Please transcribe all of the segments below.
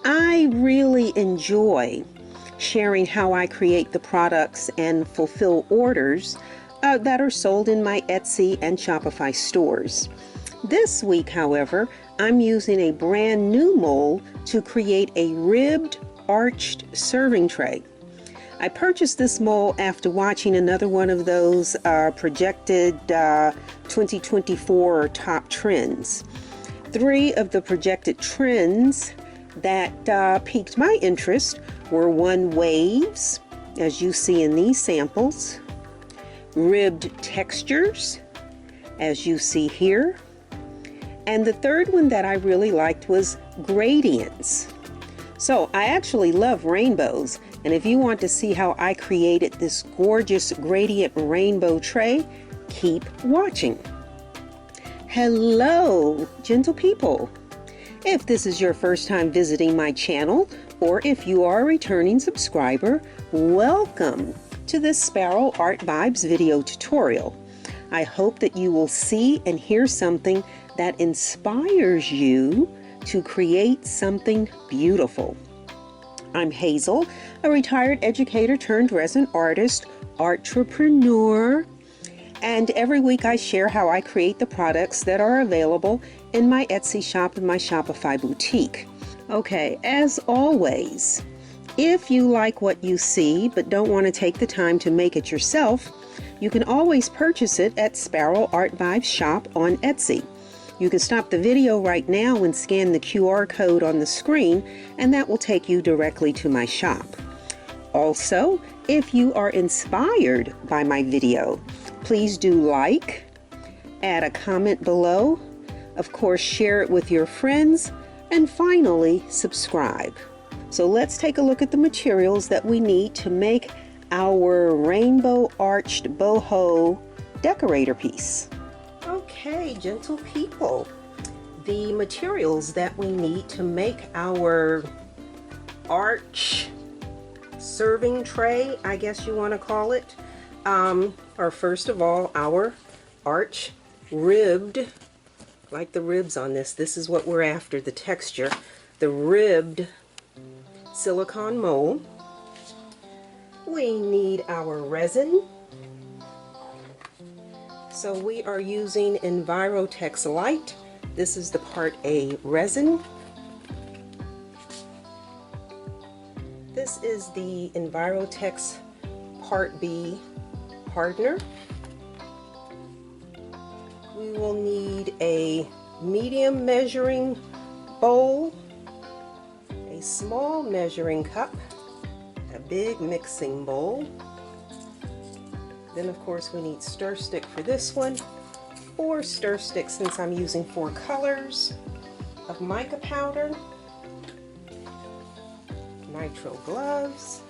I really enjoy sharing how I create the products and fulfill orders that are sold in my Etsy and Shopify stores. This week, however, I'm using a brand new mold to create a ribbed arched serving tray. I purchased this mold after watching another one of those projected 2024 top trends. 3 of the projected trends that piqued my interest were: 1, waves, as you see in these samples; ribbed textures, as you see here; and the third one that I really liked was gradients. So I actually love rainbows, and if you want to see how I created this gorgeous gradient rainbow tray, keep watching. Hello, gentle people. If this is your first time visiting my channel, or if you are a returning subscriber, welcome to this Sparrow Art Vibes video tutorial. I hope that you will see and hear something that inspires you to create something beautiful. I'm Hazel, a retired educator turned resin artist, artrepreneur, and every week I share how I create the products that are available in my Etsy shop and my Shopify boutique. Okay, as always, if you like what you see but don't want to take the time to make it yourself, you can always purchase it at Sparrow Art Vibes shop on Etsy. You can stop the video right now and scan the QR code on the screen, and that will take you directly to my shop. Also, if you are inspired by my video, please do like, add a comment below, of course share it with your friends, and finally subscribe. So let's take a look at the materials that we need to make our rainbow arched boho decorator piece. Okay, gentle people, the materials that we need to make our arch serving tray, I guess you want to call it, are first of all our arch ribbed, like the ribs on this. This is what we're after, the texture, the ribbed silicone mold. We need our resin. So we are using Envirotex Light. This is the Part A resin. This is the Envirotex Part B hardener. We will need a medium measuring bowl, a small measuring cup, a big mixing bowl. Then of course we need stir stick for this one, 4 stir sticks since I'm using 4 colors of mica powder, nitrile gloves,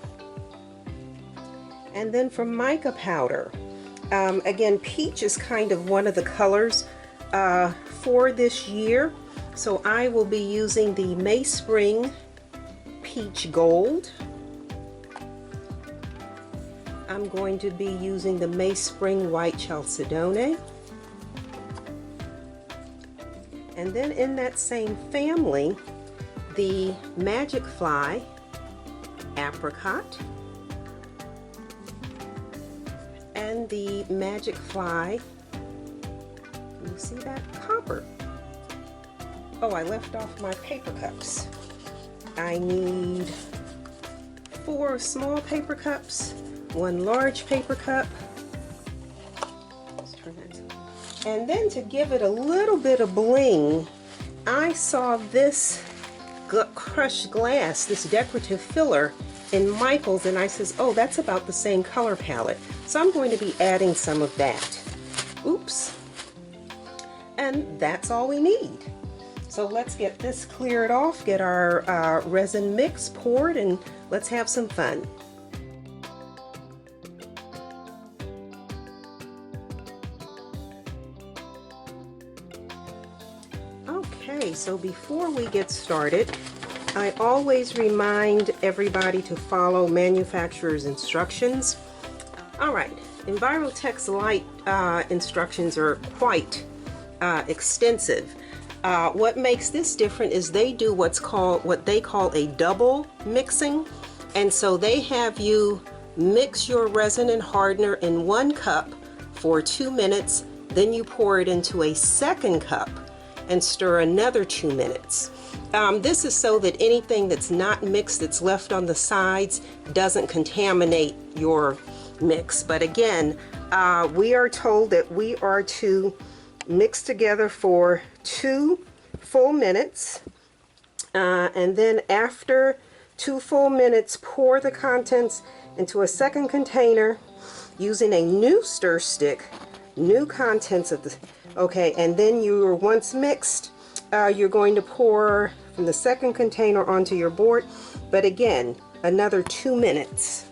and then for mica powder, again, peach is kind of one of the colors for this year, so I will be using the Mayspring Peach Gold. I'm going to be using the Mayspring White Chalcedone. And then in that same family, the Magic Fly Apricot and the Magic Fly, you see that, Copper. Oh, I left off my paper cups. I need 4 small paper cups, 1 large paper cup. Let's turn that. And then to give it a little bit of bling, I saw this crushed glass, this decorative filler in Michael's, and I says, oh, that's about the same color palette. So I'm going to be adding some of that. Oops. And that's all we need. So let's get this cleared off, get our resin mix poured, and let's have some fun. Okay, so before we get started, I always remind everybody to follow manufacturer's instructions. All right, Envirotex Light instructions are quite extensive. What makes this different is they do what they call a double mixing, and so they have you mix your resin and hardener in 1 cup for 2 minutes, then you pour it into a second cup and stir another 2 minutes. This is so that anything that's not mixed that's left on the sides doesn't contaminate your mix. But again, we are told that we are to mix together for 2 full minutes, and then after 2 full minutes, pour the contents into a second container using a new stir stick, new contents of the, okay, and then you're, once mixed, you're going to pour from the second container onto your board, but again, another 2 minutes.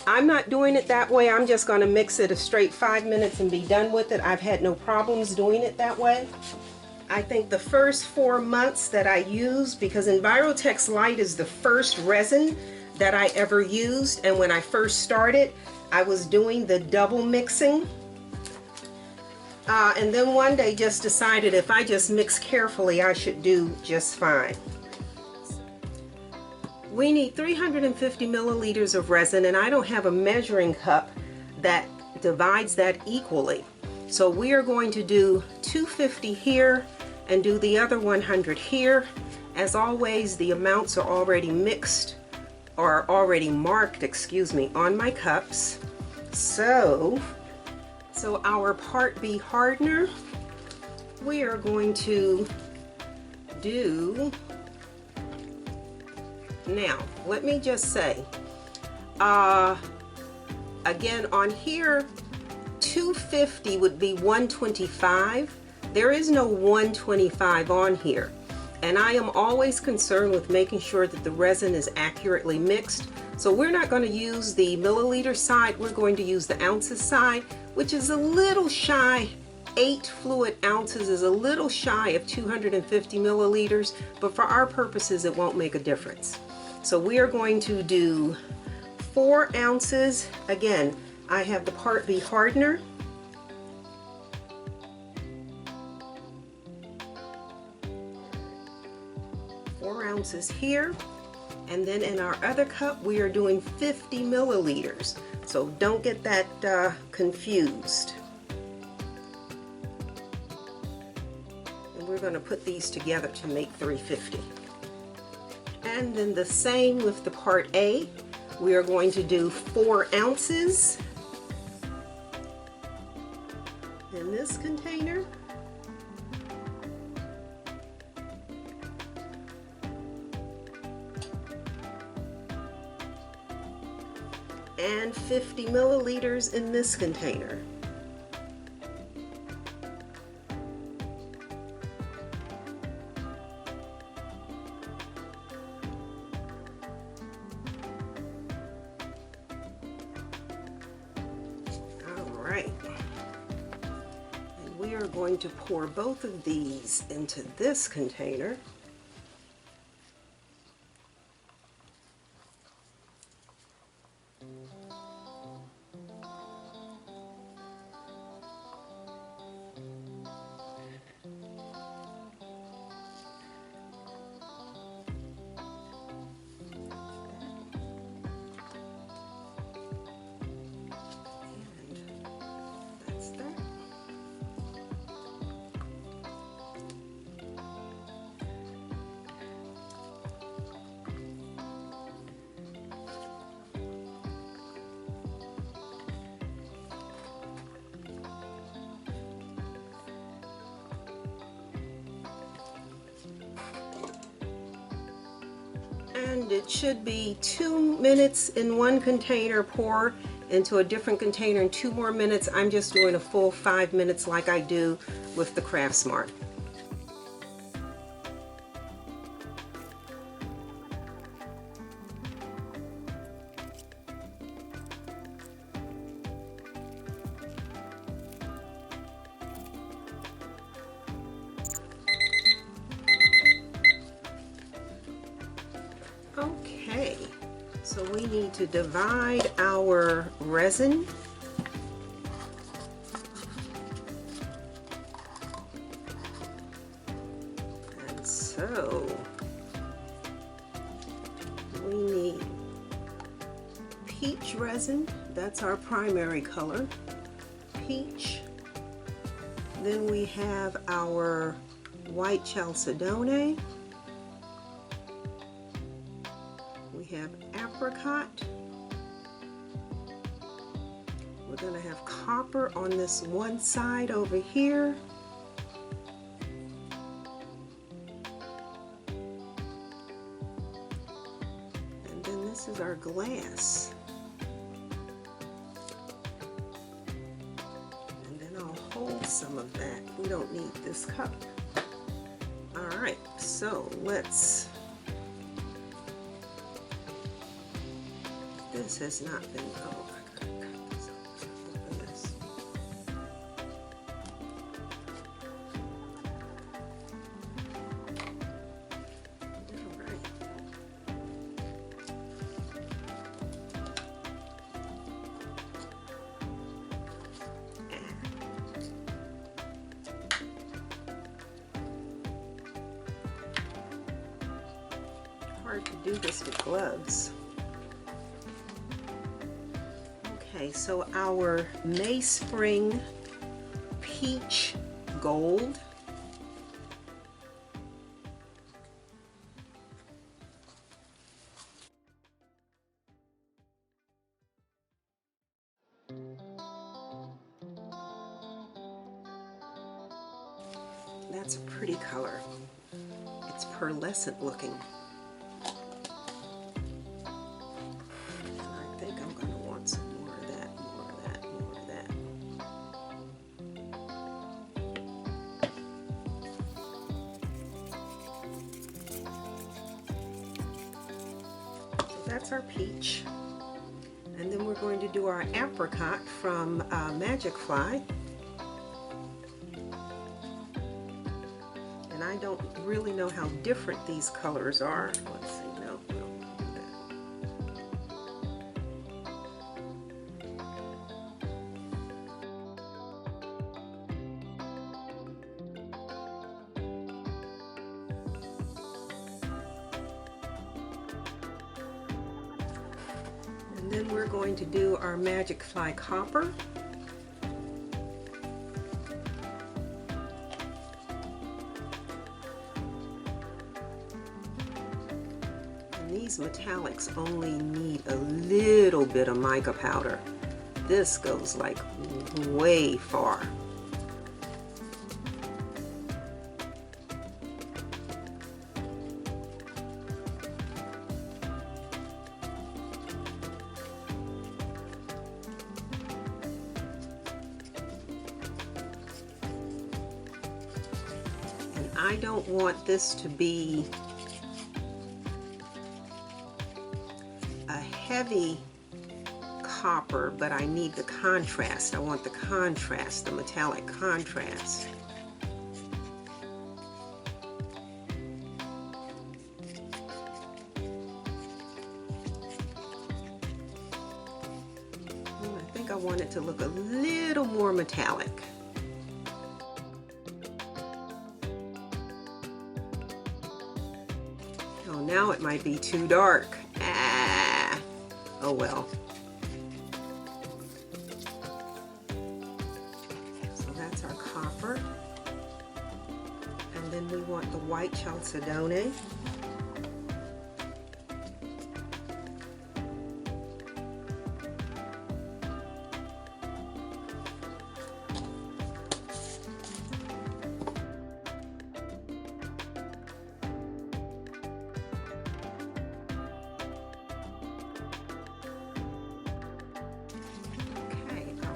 I'm not doing it that way. I'm just going to mix it a straight 5 minutes and be done with it. I've had no problems doing it that way. I think the first 4 months that I used, because Envirotex Light is the first resin that I ever used, and when I first started, I was doing the double mixing. And then one day just decided if I just mix carefully, I should do just fine. We need 350 milliliters of resin, and I don't have a measuring cup that divides that equally. So we are going to do 250 here and do the other 100 here. As always, the amounts are already mixed, or already marked, excuse me, on my cups. So our Part B hardener, we are going to do, now let me just say, again on here, 250 would be 125. There is no 125 on here, and I am always concerned with making sure that the resin is accurately mixed. So we're not going to use the milliliter side, we're going to use the ounces side, which is a little shy. 8 fluid ounces is a little shy of 250 milliliters, but for our purposes it won't make a difference. So we are going to do 4 ounces. Again, I have the Part B hardener. Ounces here, and then in our other cup we are doing 50 milliliters, so don't get that confused. And we're going to put these together to make 350. And then the same with the Part A. We are going to do 4 ounces in this container. And 50 milliliters in this container. All right. And we are going to pour both of these into this container. And it should be 2 minutes in one container, pour into a different container in 2 more minutes. I'm just doing a full 5 minutes like I do with the Craftsmart. Okay, so we need to divide our resin. So we need peach resin, that's our primary color, peach. Then we have our white chalcedony. We have apricot. We're going to have copper on this one side over here. And then this is our glass. Hold some of that. We don't need this cup. All right, so let's. This has not been. Oh, I gotta cut this off. Open this. All right. Hard to do this with gloves. Okay, so our Mayspring peach gold. That's a pretty color. It's pearlescent looking. I think I'm going to want some more of that, more of that, more of that. So that's our peach. And then we're going to do our apricot from Magic Fly. And I don't really know how different these colors are. Let's see, no, we don't do that. And then we're going to do our Magic Fly Copper. These metallics only need a little bit of mica powder. This goes like way far. And I don't want this to be heavy copper, but I need the contrast. I want the contrast, the metallic contrast. I think I want it to look a little more metallic. Oh, now it might be too dark. Oh well. So that's our copper. And then we want the white chalcedony.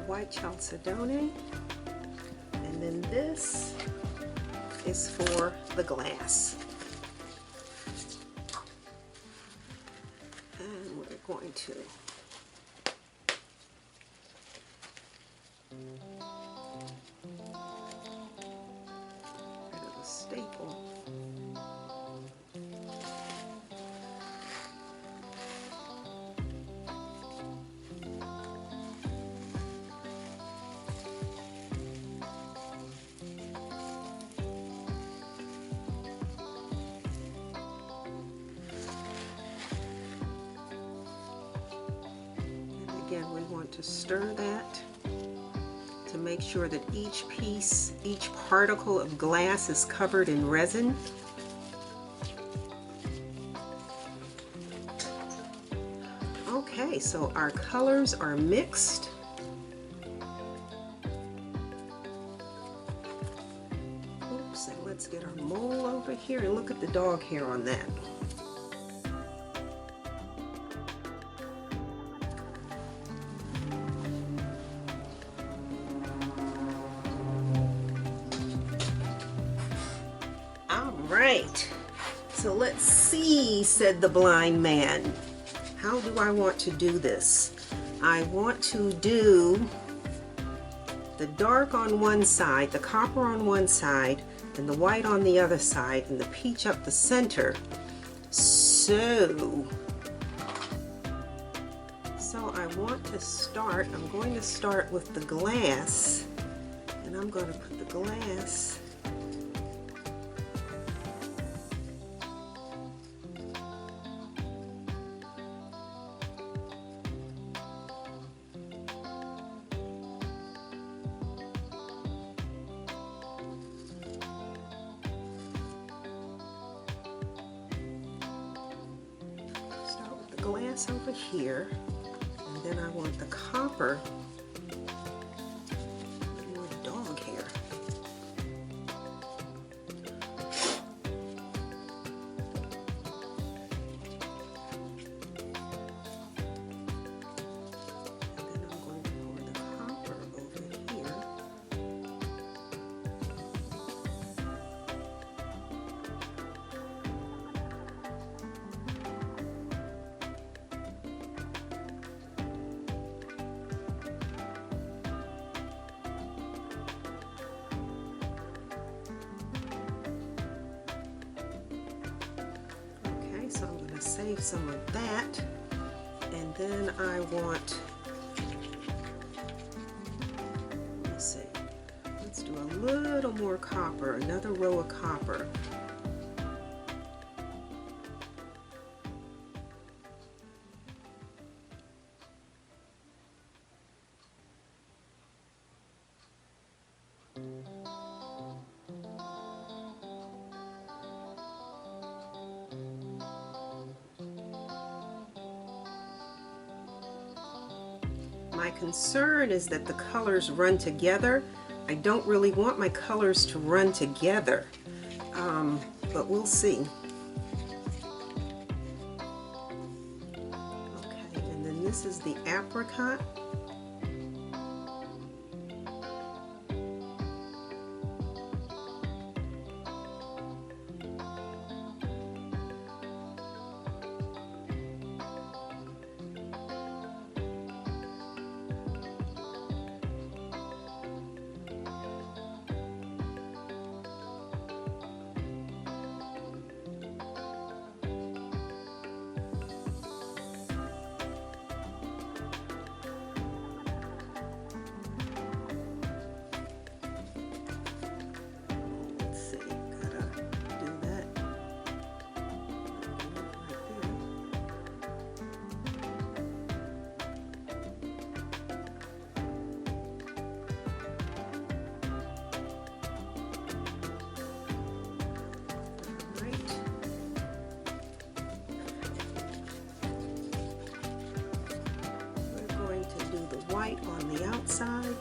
White chalcedony, and then this is for the glass. And we're going to rid of the staple. want to stir that to make sure that each piece, each particle of glass is covered in resin. Okay, so our colors are mixed. Oops, and let's get our mold over here and look at the dog hair on that. All right, so let's see, said the blind man. How do I want to do this? I want to do the dark on one side, the copper on one side, and the white on the other side, and the peach up the center. So I want to start, I'm going to start with the glass, and I'm going to put the glass over here, and then I want the copper, more dog hair. And then I'm going to pour the copper over here. So I'm going to save some of that, and then I want, let's see, let's do a little more copper, another row of copper. My concern is that the colors run together. I don't really want my colors to run together, but we'll see. Okay, and then this is the apricot. White on the outside.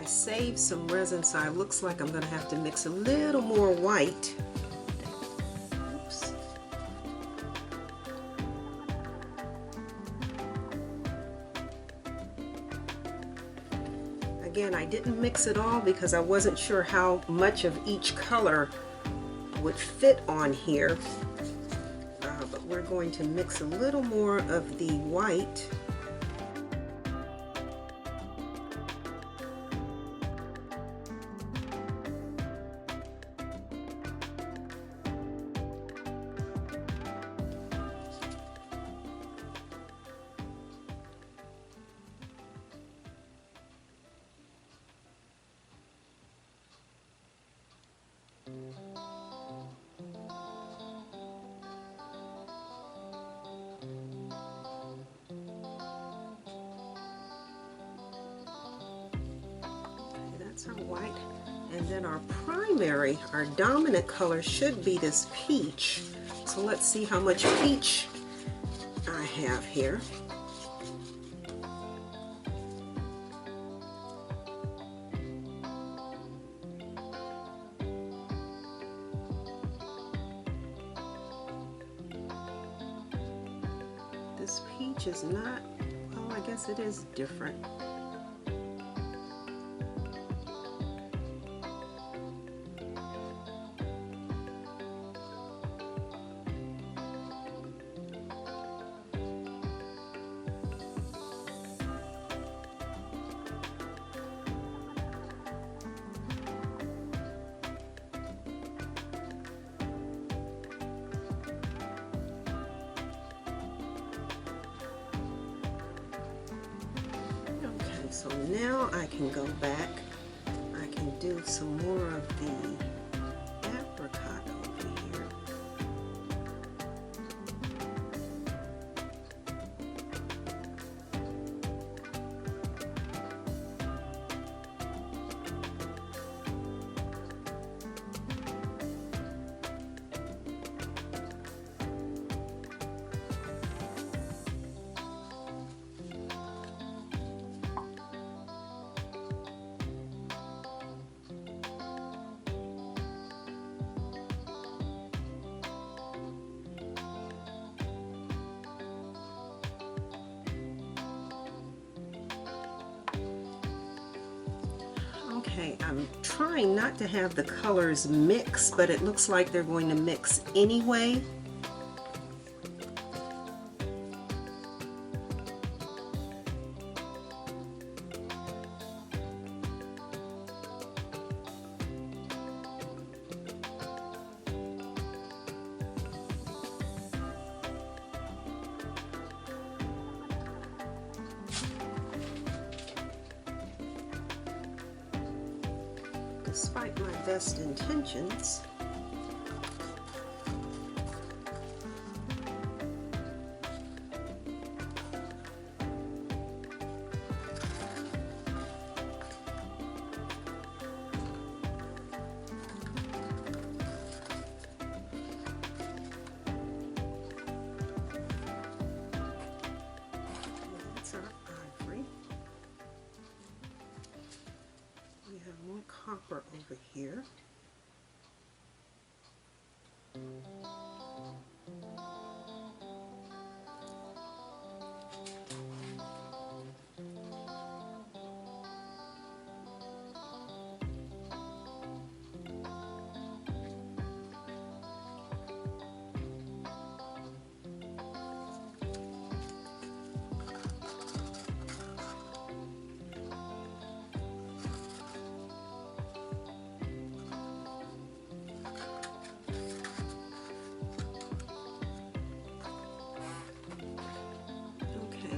Save some resin, so it looks like I'm going to have to mix a little more white. Oops. again, I didn't mix it all because I wasn't sure how much of each color would fit on here. But we're going to mix a little more of the white. That's our white. And then our primary, our dominant color should be this peach. So let's see how much peach I have here. This peach is not, well, I guess it is different. So now I can go back, I can do some more of the apricot over here. Okay, I'm trying not to have the colors mix, but it looks like they're going to mix anyway. Despite my best intentions, that's our ivory. We have more copper over here.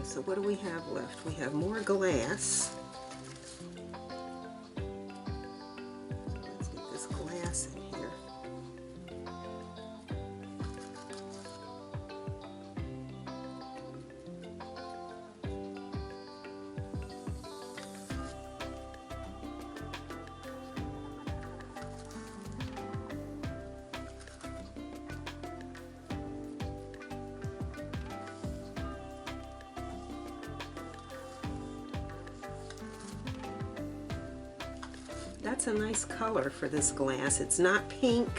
So what do we have left? We have more glass. Let's get this glass in here. That's a nice color for this glass. It's not pink,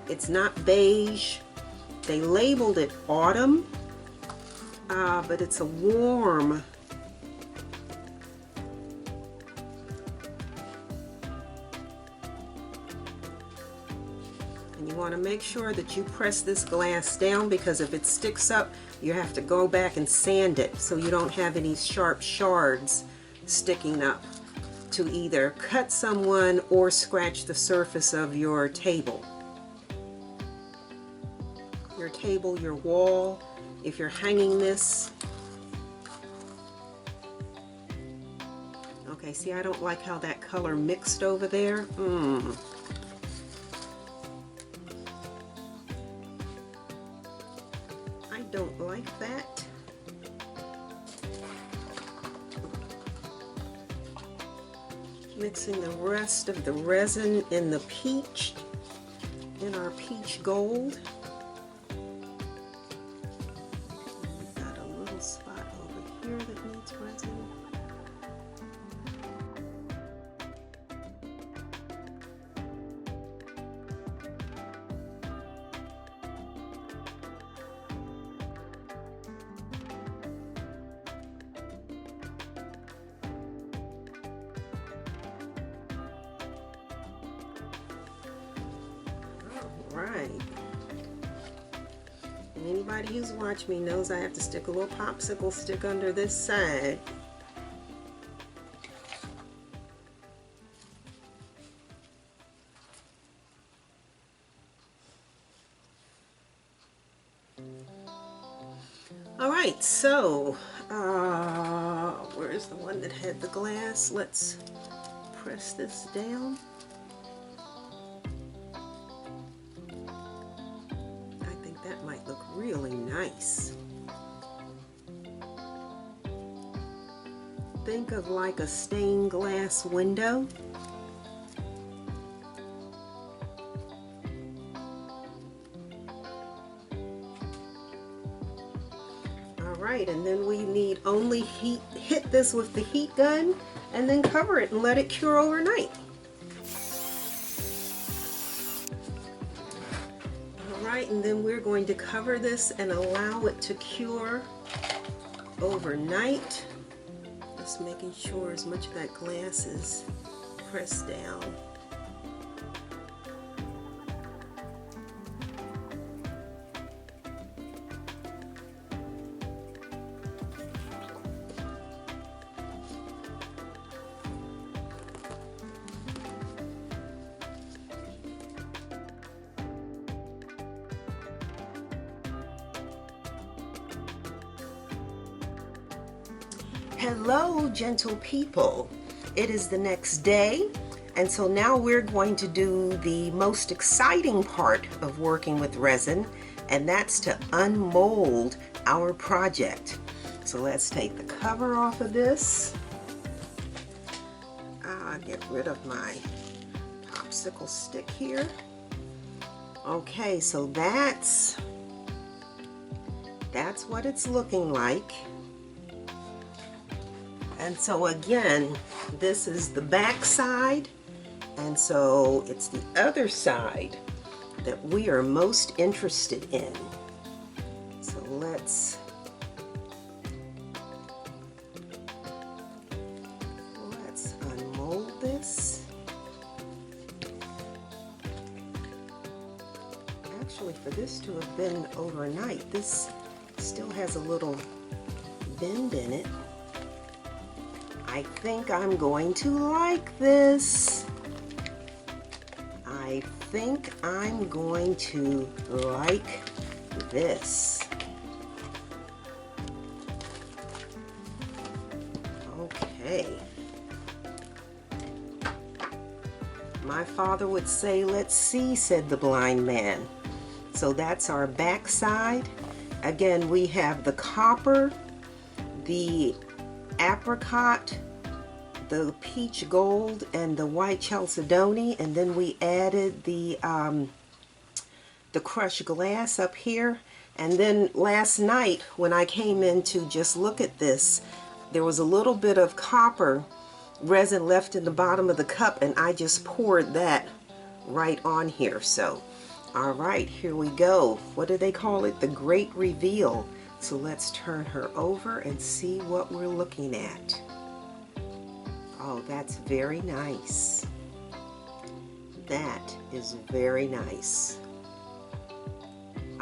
it's not beige. They labeled it autumn, but it's a warm want to make sure that you press this glass down, because if it sticks up, you have to go back and sand it so you don't have any sharp shards sticking up to either cut someone or scratch the surface of your table. Your wall, if you're hanging this. Okay, see, I don't like how that color mixed over there. I don't like that. Mixing the rest of the resin in the peach, in our peach gold. We've got a little spot over here that needs resin. Right. And anybody who's watched me knows I have to stick a little popsicle stick under this side. All right, so where's the one that had the glass? Let's press this down. That might look really nice. Think of like a stained glass window. All right, and then we need only hit this with the heat gun and then cover it and let it cure overnight. And then we're going to cover this and allow it to cure overnight. Just making sure as much of that glass is pressed down. Hello, gentle people. It is the next day, and so now we're going to do the most exciting part of working with resin, and that's to unmold our project. So let's take the cover off of this. Get rid of my popsicle stick here. Okay, so that's what it's looking like. And so again, this is the back side, and so it's the other side that we are most interested in. So let's unmold this. Actually, for this to have been overnight, this still has a little bend in it. I think I'm going to like this. I think I'm going to like this. Okay. My father would say, "Let's see," said the blind man. So that's our back side. Again, we have the copper, the apricot, the peach gold, and the white chalcedony, and then we added the crushed glass up here. And then last night when I came in to just look at this, there was a little bit of copper resin left in the bottom of the cup, and I just poured that right on here. So all right, here we go. What do they call it? The great reveal. So let's turn her over and see what we're looking at. Oh, that's very nice. That is very nice.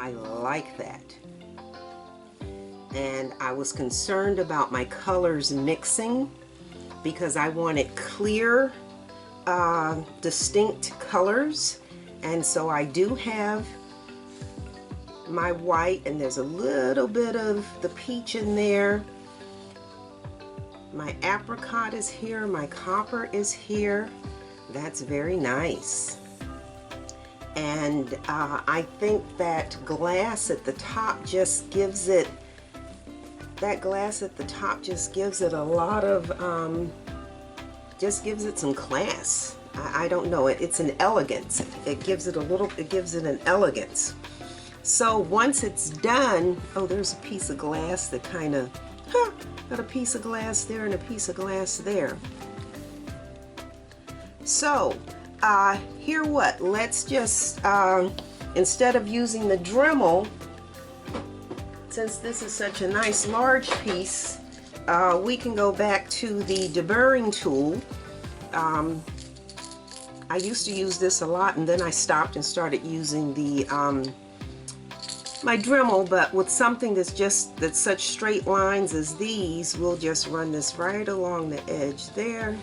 I like that. And I was concerned about my colors mixing because I wanted clear, distinct colors. And so I do have my white, and there's a little bit of the peach in there. My apricot is here, my copper is here. That's very nice. And I think that glass at the top just gives it, that glass at the top just gives it a lot of, just gives it some class. I don't know, it's an elegance. It gives it a little, it gives it an elegance. So once it's done, oh, there's a piece of glass that kind of, got a piece of glass there and a piece of glass there. So here what, let's just, instead of using the Dremel, since this is such a nice large piece, we can go back to the deburring tool. I used to use this a lot, and then I stopped and started using the my Dremel, but with something that's such straight lines as these, we'll just run this right along the edge there.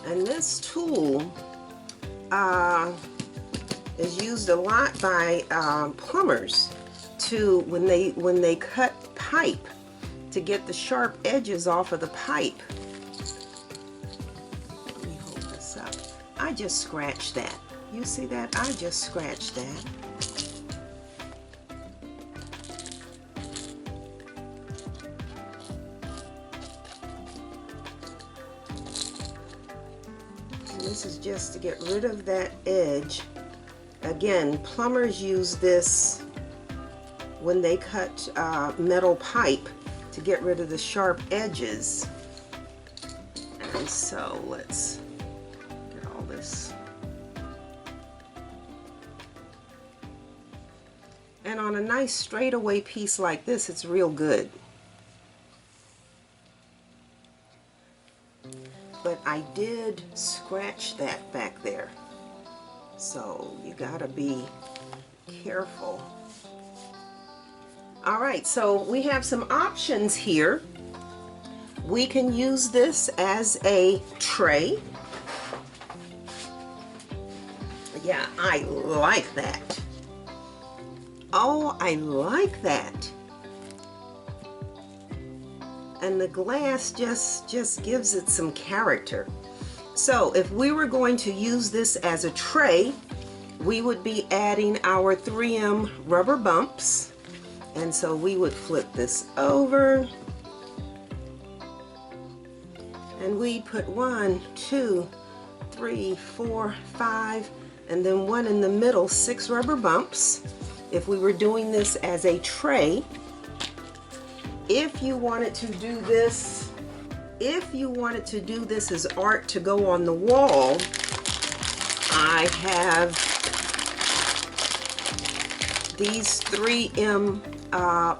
And this tool is used a lot by plumbers to when they cut pipe to get the sharp edges off of the pipe. Let me hold this up. I just scratched that. You see that? I just scratched that. This is just to get rid of that edge. Again, plumbers use this when they cut metal pipe to get rid of the sharp edges. And so let's get all this. And on a nice straightaway piece like this, it's real good. But I did scratch that back there. So you gotta be careful. All right, so we have some options here. We can use this as a tray. Yeah, I like that. Oh, I like that. And the glass just gives it some character. So if we were going to use this as a tray, we would be adding our 3M rubber bumps. And so we would flip this over, and we put 1, 2, 3, 4, 5, and then one in the middle, 6 rubber bumps. If we were doing this as a tray, if you wanted to do this, as art to go on the wall, I have these 3M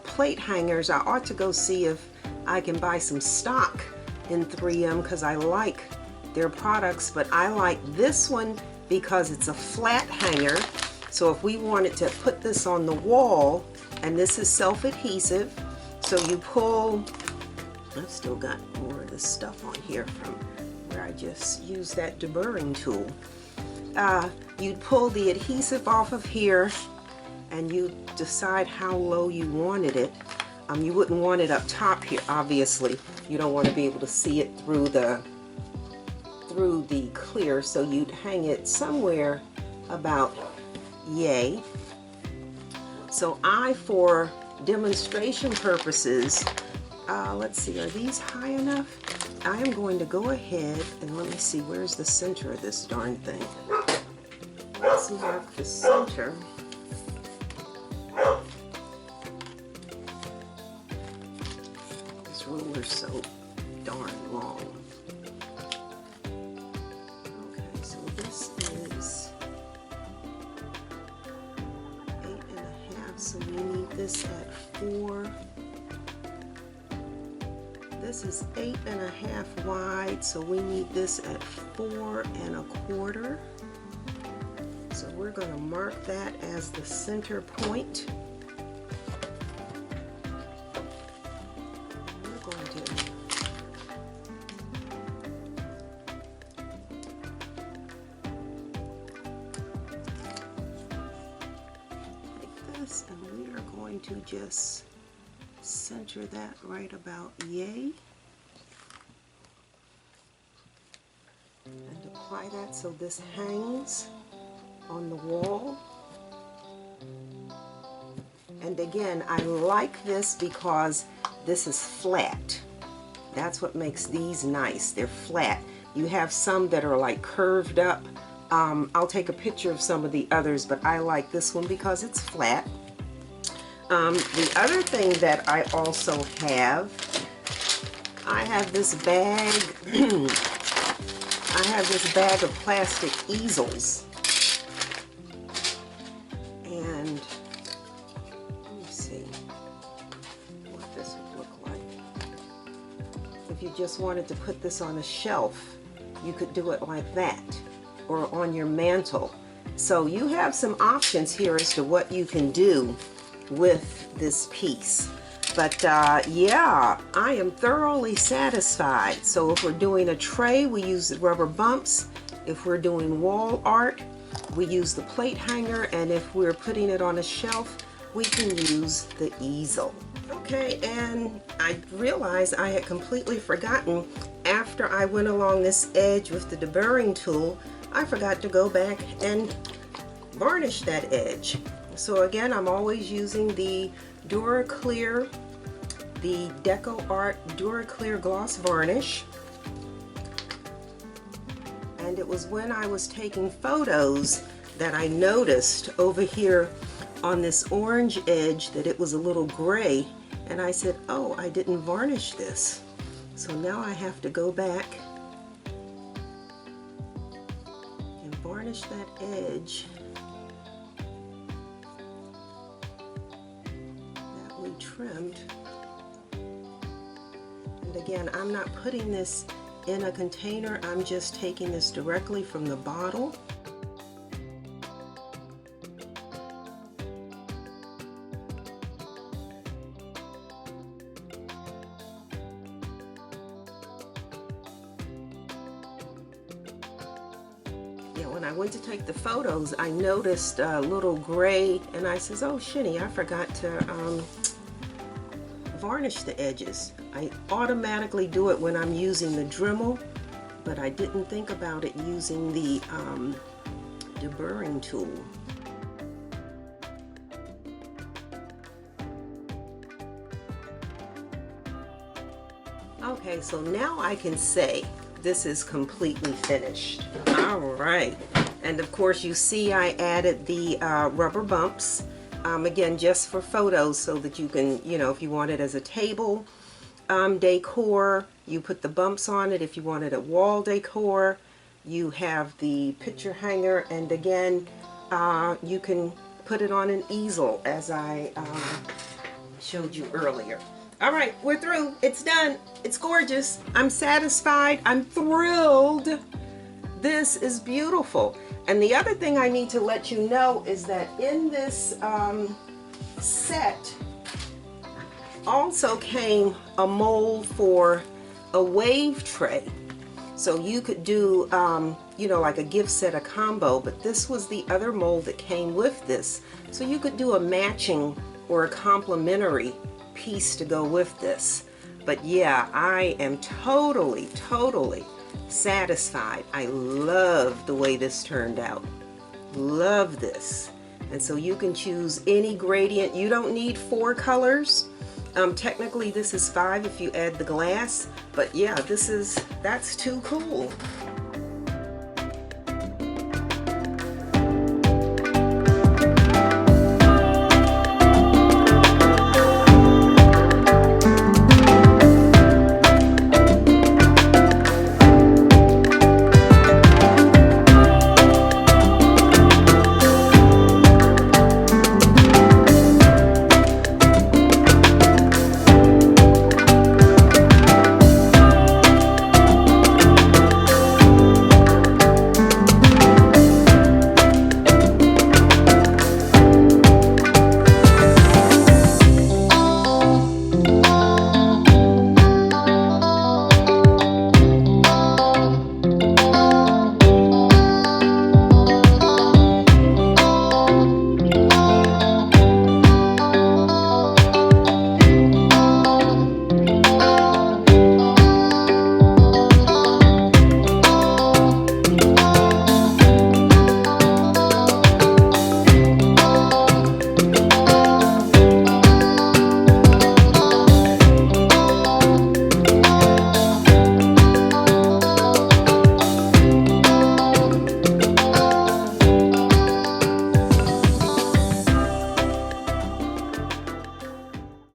plate hangers. I ought to go see if I can buy some stock in 3M because I like their products, but I like this one because it's a flat hanger. So if we wanted to put this on the wall, and this is self-adhesive, so you pull, I've still got more of this stuff on here from where I just used that deburring tool. You'd pull the adhesive off of here, and you decide how low you wanted it. You wouldn't want it up top here, obviously. You don't want to be able to see it through the clear, so you'd hang it somewhere about yay. So for demonstration purposes, let's see, are these high enough? I am going to go ahead and let me see, where's the center of this darn thing? Let's mark the center. This ruler's so darn long. Okay, so this is 8.5, so we need this this at 4. This is 8.5 wide, so we need this at 4 1/4. So we're going to mark that as the center point. We're going to like this, and we are going to just center that right about yay. And apply that so this hangs on the wall. And again, I like this because this is flat. That's what makes these nice. They're flat. You have some that are like curved up. I'll take a picture of some of the others, but I like this one because it's flat. The other thing that I also have, I have this bag I have this bag of plastic easels, and let me see what this would look like. If you just wanted to put this on a shelf, you could do it like that, or on your mantle. So you have some options here as to what you can do with this piece. But yeah, I am thoroughly satisfied. So if we're doing a tray, we use the rubber bumps. If we're doing wall art, we use the plate hanger. And if we're putting it on a shelf, we can use the easel. Okay, and I realized I had completely forgotten, after I went along this edge with the deburring tool, I forgot to go back and varnish that edge. So again, I'm always using the Decor, the Decor Clear Gloss Varnish. And it was when I was taking photos that I noticed over here on this orange edge that it was a little gray, and I said, oh, I didn't varnish this. So now I have to go back and varnish that edge that we trimmed. And again, I'm not putting this in a container, I'm just taking this directly from the bottle. When I went to take the photos, I noticed a little gray, and I says, oh shinny, I forgot to varnish the edges. I automatically do it when I'm using the Dremel, but I didn't think about it using the deburring tool. Okay, so now I can say this is completely finished. All right, and of course you see I added the rubber bumps, again just for photos, so that you can, you know, if you want it as a table decor, you put the bumps on it. If you want it at wall decor, you have the picture hanger, and again you can put it on an easel as I showed you earlier. All right, we're through. It's done. It's gorgeous. I'm satisfied. I'm thrilled. This is beautiful. And the other thing I need to let you know is that in this set also came a mold for a wave tray. So you could do, you know, like a gift set, a combo, but this was the other mold that came with this. So you could do a matching or a complementary piece to go with this. But yeah, I am totally satisfied. I love the way this turned out. Love this. And so you can choose any gradient. You don't need 4 colors. Technically this is 5 if you add the glass, but yeah, that's too cool.